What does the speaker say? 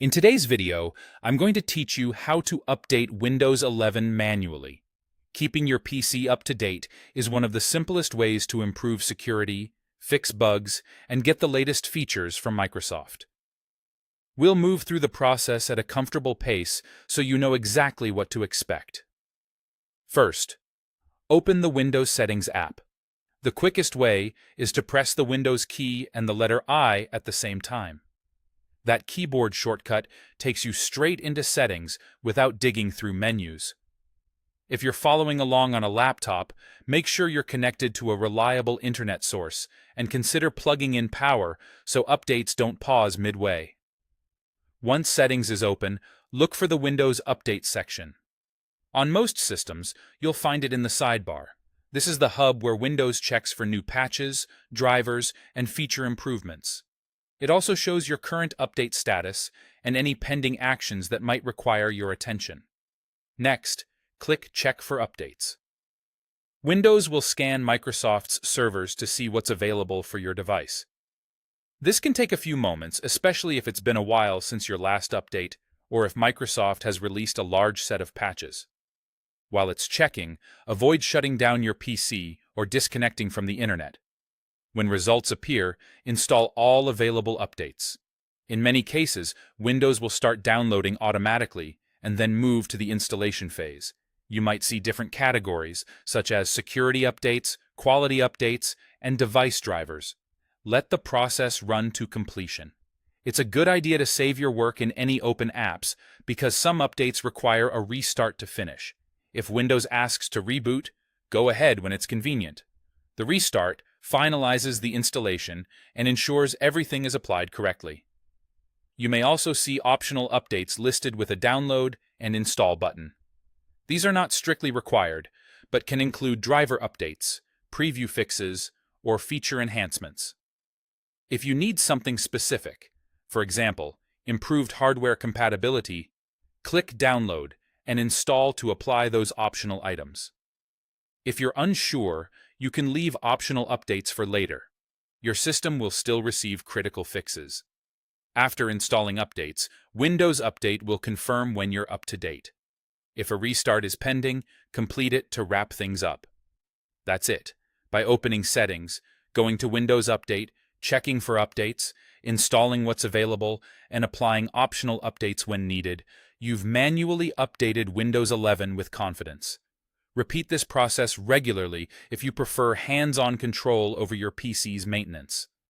In today's video, I'm going to teach you how to update Windows 11 manually. Keeping your PC up to date is one of the simplest ways to improve security, fix bugs, and get the latest features from Microsoft. We'll move through the process at a comfortable pace so you know exactly what to expect. First, open the Windows Settings app. The quickest way is to press the Windows key and the letter I at the same time. That keyboard shortcut takes you straight into settings without digging through menus. If you're following along on a laptop, make sure you're connected to a reliable internet source and consider plugging in power so updates don't pause midway. Once settings is open, look for the Windows Update section. On most systems, you'll find it in the sidebar. This is the hub where Windows checks for new patches, drivers, and feature improvements. It also shows your current update status and any pending actions that might require your attention. Next, click Check for Updates. Windows will scan Microsoft's servers to see what's available for your device. This can take a few moments, especially if it's been a while since your last update or if Microsoft has released a large set of patches. While it's checking, avoid shutting down your PC or disconnecting from the internet. When results appear, install all available updates. In many cases, Windows will start downloading automatically and then move to the installation phase. You might see different categories, such as security updates, quality updates, and device drivers. Let the process run to completion. It's a good idea to save your work in any open apps because some updates require a restart to finish. If Windows asks to reboot, go ahead when it's convenient. The restart finalizes the installation and ensures everything is applied correctly. You may also see optional updates listed with a download and install button. These are not strictly required, but can include driver updates, preview fixes, or feature enhancements. If you need something specific, for example, improved hardware compatibility, click Download and install to apply those optional items. If you're unsure, you can leave optional updates for later. Your system will still receive critical fixes. After installing updates, Windows Update will confirm when you're up to date. If a restart is pending, complete it to wrap things up. That's it. By opening Settings, going to Windows Update, checking for updates, installing what's available, and applying optional updates when needed, you've manually updated Windows 11 with confidence. Repeat this process regularly if you prefer hands-on control over your PC's maintenance.